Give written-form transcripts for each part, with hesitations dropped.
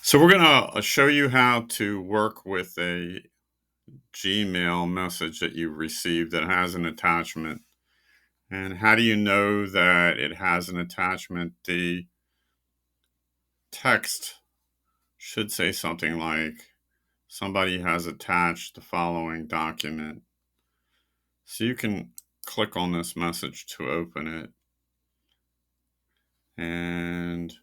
So we're going to show you how to work with a Gmail message that you received that has an attachment. And how do you know that it has an attachment? The text should say something like, somebody has attached the following document. So you can click on this message to open it. And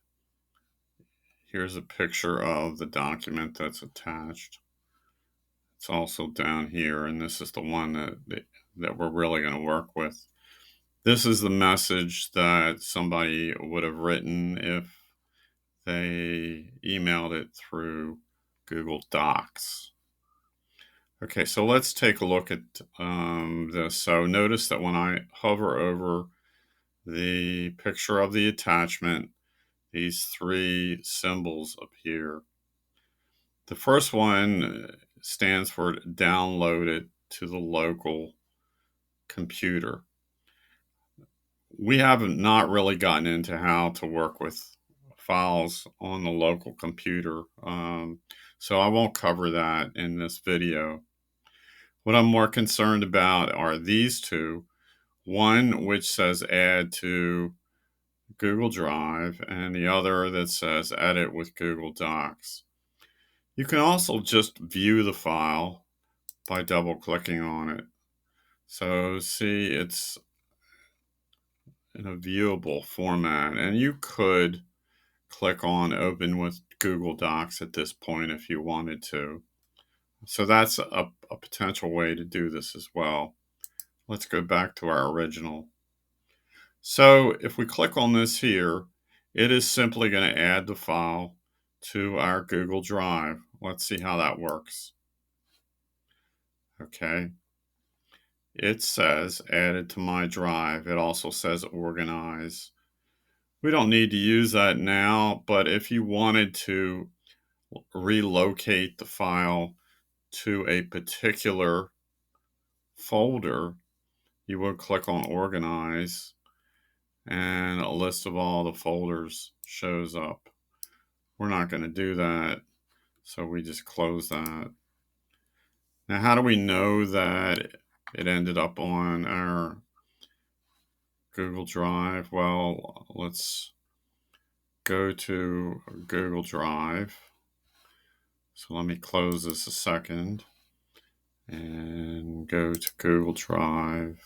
here's a picture of the document that's attached. It's also down here, and this is the one that we're really going to work with. This is the message that somebody would have written if they emailed it through Google Docs. Okay, so let's take a look at this. So notice that when I hover over the picture of the attachment, these three symbols appear. The first one stands for download it to the local computer. We have not really gotten into how to work with files on the local computer, so I won't cover that in this video. What I'm more concerned about are these two. One which says add to Google Drive, and the other that says edit with Google Docs. You can also just view the file by double clicking on it. So see, it's in a viewable format, and you could click on open with Google Docs at this point if you wanted to. So that's a potential way to do this as well. Let's go back to our original. So if we click on this here, it is simply going to add the file to our Google Drive. Let's see how that works. Okay. It says added to my drive. It also says organize. We don't need to use that now, but if you wanted to relocate the file to a particular folder, you would click on organize and a list of all the folders shows up. We're not going to do that, so we just close that. Now, how do we know that it ended up on our Google Drive? Well, let's go to Google Drive. So let me close this a second and go to Google Drive.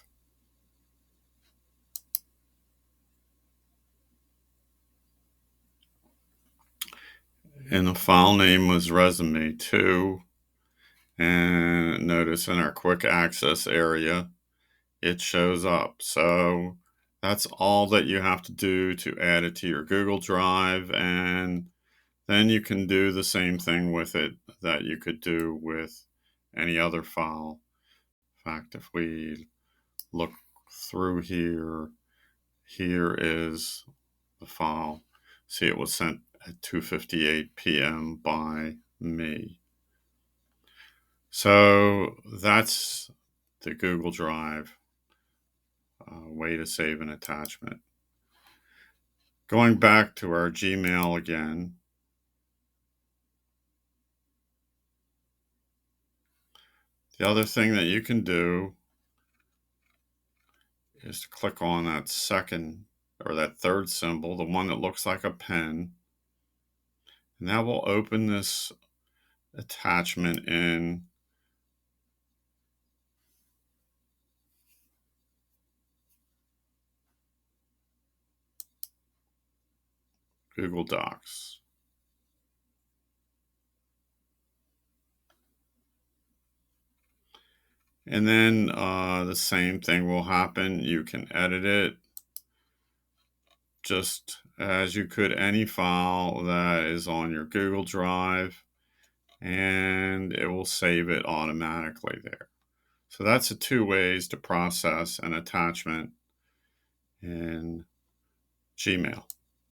And the file name was resume 2. And notice in our quick access area, it shows up. So that's all that you have to do to add it to your Google Drive. And then you can do the same thing with it that you could do with any other file. In fact, if we look through here, here is the file. See, it was sent at 2:58 p.m. by me. So that's the Google Drive way to save an attachment. Going back to our Gmail again. The other thing that you can do is to click on that second or that third symbol, the one that looks like a pen. And that will open this attachment in Google Docs. And then the same thing will happen. You can edit it just as you could any file that is on your Google Drive, and it will save it automatically there. So that's the two ways to process an attachment in Gmail.